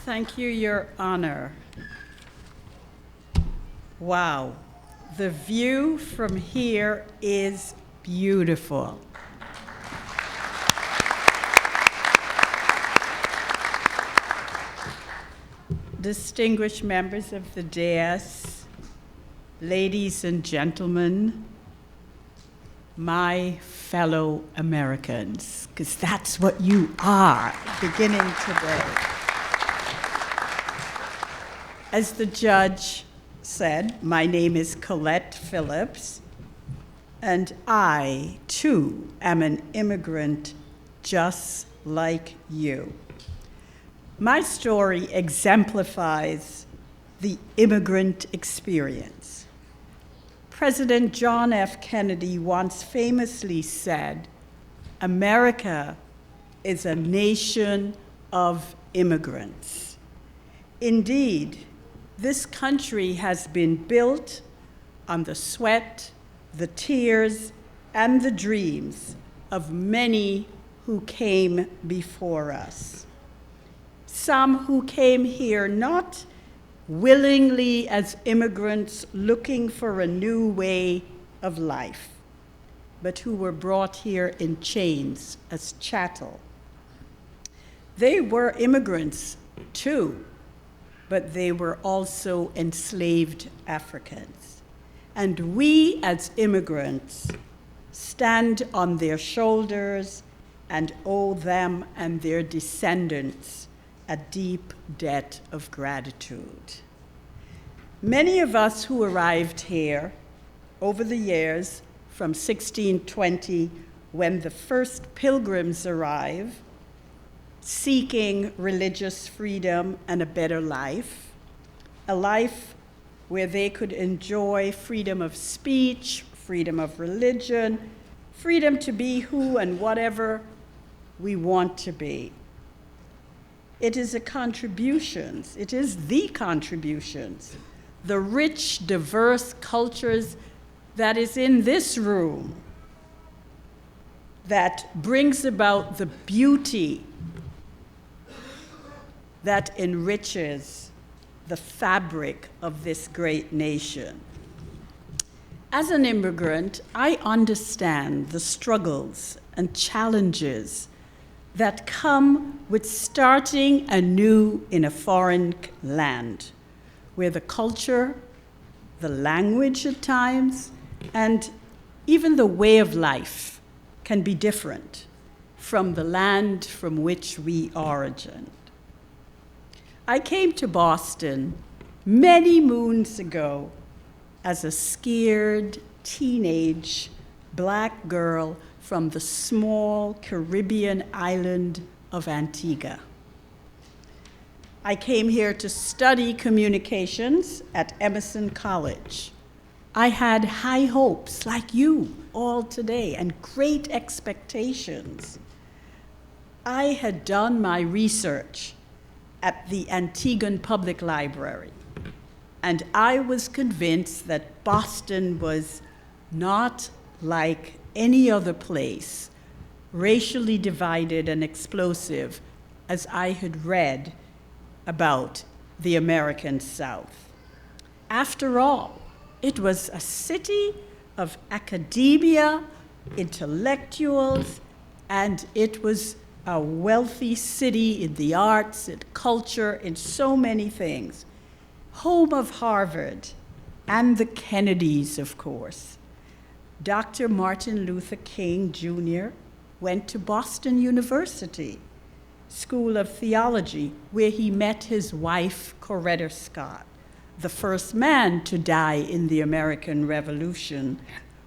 Thank you, Your Honor. Wow, the view from here is beautiful. Distinguished members of the dais, ladies and gentlemen, my fellow Americans, because that's what you are beginning today. As the judge said, my name is Colette Phillips, and I, too, am an immigrant just like you. My story exemplifies the immigrant experience. President John F. Kennedy once famously said, "America is a nation of immigrants." Indeed, this country has been built on the sweat, the tears, and the dreams of many who came before us. Some who came here not willingly as immigrants looking for a new way of life, but who were brought here in chains as chattel. They were immigrants too, but they were also enslaved Africans. And we as immigrants stand on their shoulders and owe them and their descendants a deep debt of gratitude. Many of us who arrived here over the years from 1620, when the first pilgrims arrived, seeking religious freedom and a better life, a life where they could enjoy freedom of speech, freedom of religion, freedom to be who and whatever we want to be. It is the contributions, the rich, diverse cultures that is in this room that brings about the beauty that enriches the fabric of this great nation. As an immigrant, I understand the struggles and challenges that come with starting anew in a foreign land, where the culture, the language at times, and even the way of life can be different from the land from which we originate. I came to Boston many moons ago as a scared teenage Black girl from the small Caribbean island of Antigua. I came here to study communications at Emerson College. I had high hopes, like you all today, and great expectations. I had done my research at the Antiguan Public Library, and I was convinced that Boston was not like any other place, racially divided and explosive, as I had read about the American South. After all, it was a city of academia, intellectuals, and it was a wealthy city in the arts, in culture, in so many things. Home of Harvard and the Kennedys, of course. Dr. Martin Luther King Jr. went to Boston University School of Theology, where he met his wife, Coretta Scott. The first man to die in the American Revolution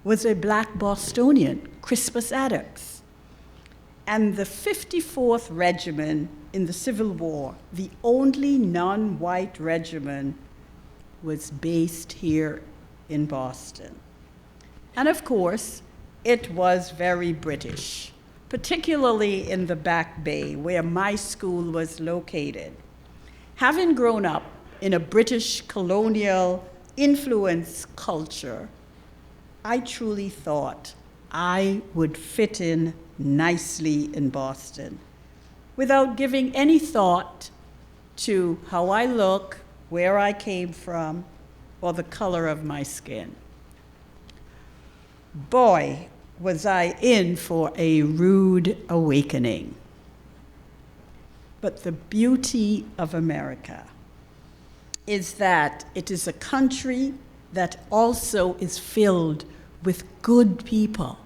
was a Black Bostonian, Crispus Attucks. And the 54th Regiment in the Civil War, the only non-white regiment, was based here in Boston. And of course, it was very British, particularly in the Back Bay, where my school was located. Having grown up in a British colonial influence culture, I truly thought I would fit in nicely in Boston without giving any thought to how I look, where I came from, or the color of my skin. Boy, was I in for a rude awakening. But the beauty of America is that it is a country that also is filled with good people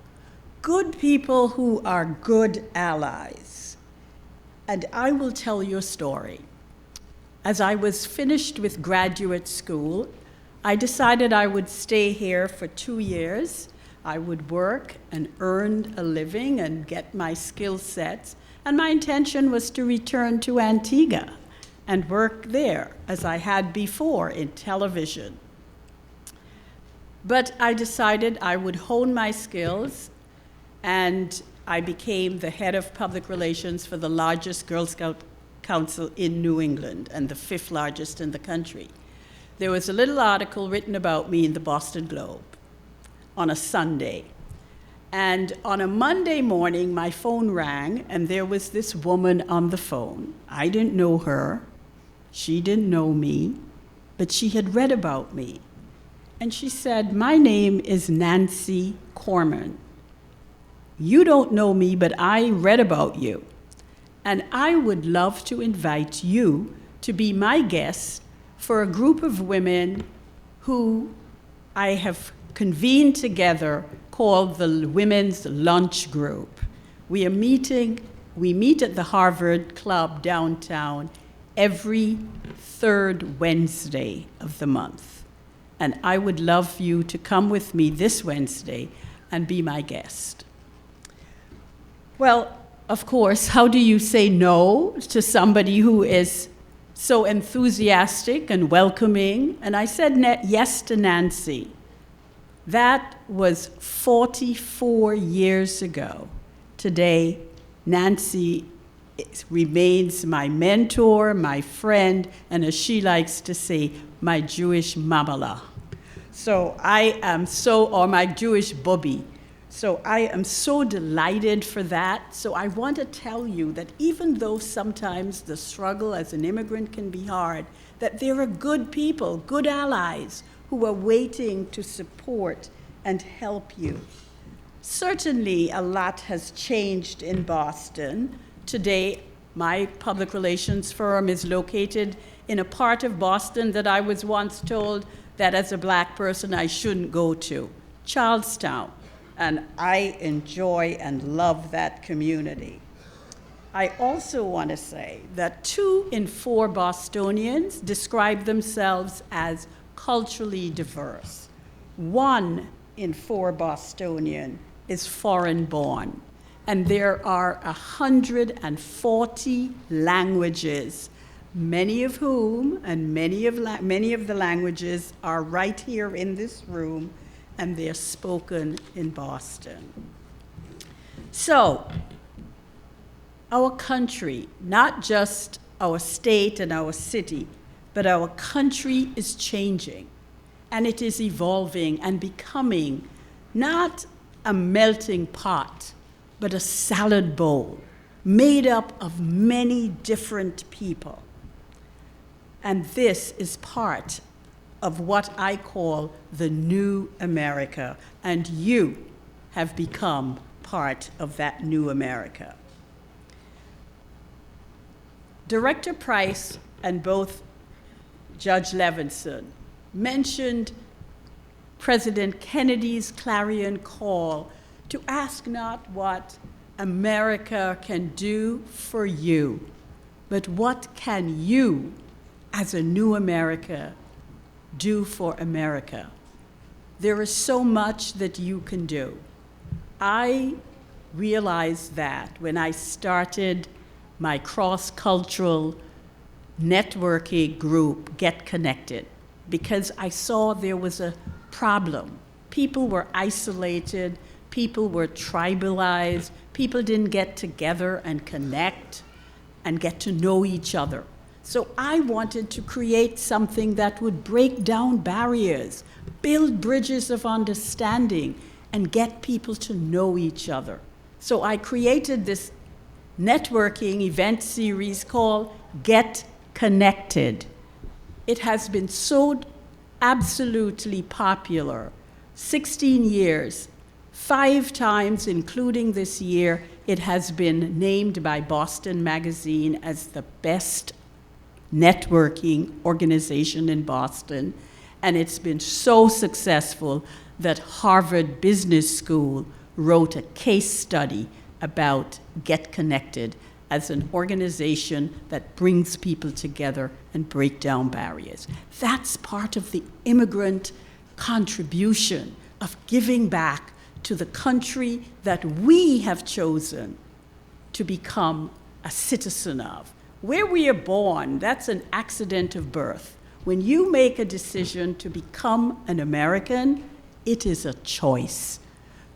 who are good allies. And I will tell you a story. As I was finished with graduate school, I decided I would stay here for 2 years. I would work and earn a living and get my skill sets. And my intention was to return to Antigua and work there, as I had before in television. But I decided I would hone my skills, and I became the head of public relations for the largest Girl Scout council in New England, and the 5th largest in the country. There was a little article written about me in the Boston Globe on a Sunday. And on a Monday morning, my phone rang, and there was this woman on the phone. I didn't know her. She didn't know me, but she had read about me. And she said, "My name is Nancy Corman. You don't know me, but I read about you. And I would love to invite you to be my guest for a group of women who I have convened together called the Women's Lunch Group. We meet at the Harvard Club downtown every 3rd Wednesday of the month. And I would love you to come with me this Wednesday and be my guest." Well, of course, how do you say no to somebody who is so enthusiastic and welcoming? And I said yes to Nancy. That was 44 years ago. Today, Nancy remains my mentor, my friend, and as she likes to say, my Jewish mamala. Or my Jewish bubby. So I am so delighted for that. So I want to tell you that even though sometimes the struggle as an immigrant can be hard, that there are good people, good allies, who are waiting to support and help you. Certainly, a lot has changed in Boston. Today, my public relations firm is located in a part of Boston that I was once told that as a Black person I shouldn't go to, Charlestown. And I enjoy and love that community. I also want to say that 2 in 4 Bostonians describe themselves as culturally diverse. 1 in 4 Bostonian is foreign-born, and there are 140 languages, many of whom, and many of the languages are right here in this room, and they're spoken in Boston. So, our country, not just our state and our city, but our country is changing, and it is evolving and becoming not a melting pot, but a salad bowl made up of many different people. And this is part of what I call the new America, and you have become part of that new America. Director Price and both Judge Levinson mentioned President Kennedy's clarion call to ask not what America can do for you, but what can you, as a new America, do for America. There is so much that you can do. I realized that when I started my cross-cultural networking group, Get Konnected, because I saw there was a problem. People were isolated, people were tribalized, people didn't get together and connect and get to know each other. So I wanted to create something that would break down barriers, build bridges of understanding, and get people to know each other. So I created this networking event series called Get Konnected. It has been so absolutely popular. 16 years, 5 times, including this year, it has been named by Boston Magazine as the best networking organization in Boston. And it's been so successful that Harvard Business School wrote a case study about Get Konnected as an organization that brings people together and break down barriers. That's part of the immigrant contribution of giving back to the country that we have chosen to become a citizen of. Where we are born, that's an accident of birth. When you make a decision to become an American, it is a choice.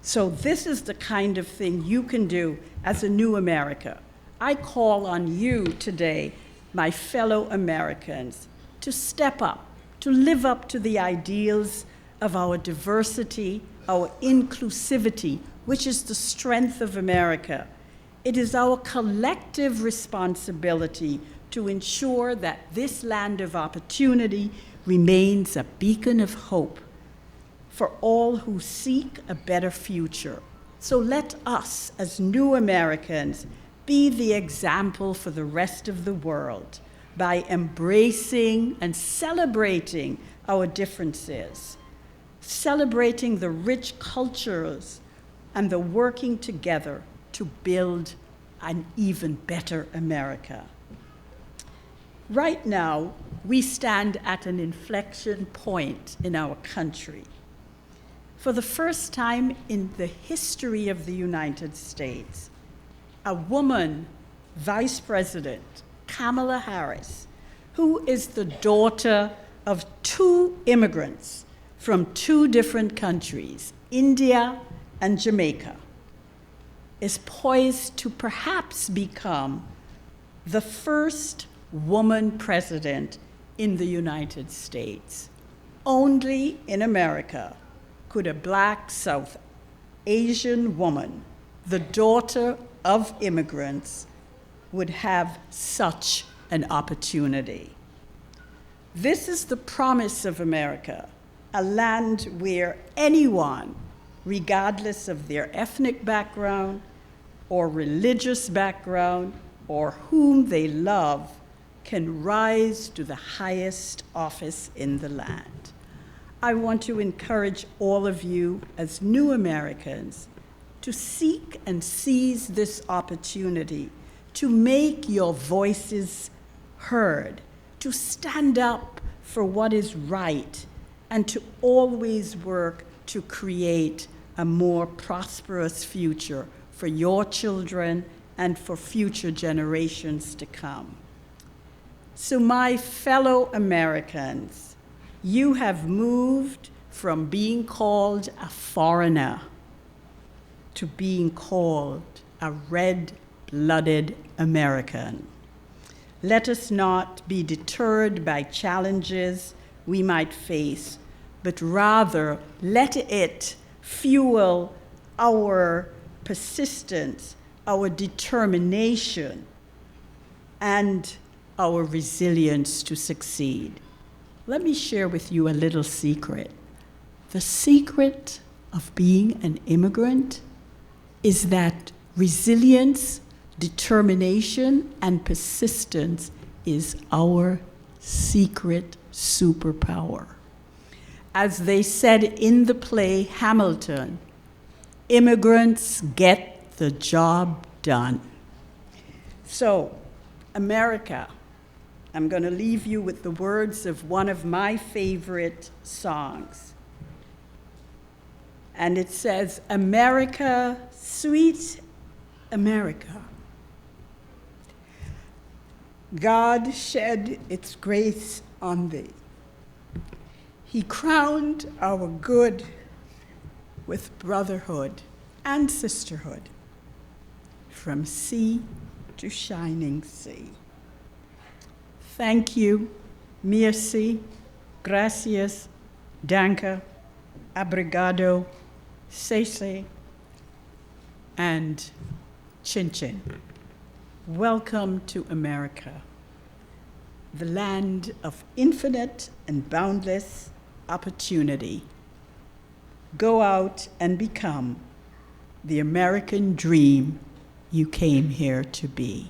So this is the kind of thing you can do as a new America. I call on you today, my fellow Americans, to step up, to live up to the ideals of our diversity, our inclusivity, which is the strength of America. It is our collective responsibility to ensure that this land of opportunity remains a beacon of hope for all who seek a better future. So let us, as new Americans, be the example for the rest of the world by embracing and celebrating our differences, celebrating the rich cultures and the working together to build an even better America. Right now, we stand at an inflection point in our country. For the first time in the history of the United States, a woman vice president, Kamala Harris, who is the daughter of 2 immigrants from 2 different countries, India and Jamaica, is poised to perhaps become the first woman president in the United States. Only in America could a Black South Asian woman, the daughter of immigrants, would have such an opportunity. This is the promise of America, a land where anyone, regardless of their ethnic background or religious background or whom they love, can rise to the highest office in the land. I want to encourage all of you as new Americans to seek and seize this opportunity to make your voices heard, to stand up for what is right, and to always work to create a more prosperous future for your children and for future generations to come. So my fellow Americans, you have moved from being called a foreigner to being called a red-blooded American. Let us not be deterred by challenges we might face, but rather let it fuel our persistence, our determination, and our resilience to succeed. Let me share with you a little secret. The secret of being an immigrant is that resilience, determination, and persistence is our secret superpower. As they said in the play Hamilton, immigrants get the job done. So, America, I'm going to leave you with the words of one of my favorite songs. And it says, America, sweet America, God shed its grace on thee. He crowned our good with brotherhood and sisterhood, from sea to shining sea. Thank you, merci, gracias, danke, obrigado, sese, and chin chin. Welcome to America. the land of infinite and boundless opportunity. Go out and become the American dream you came here to be.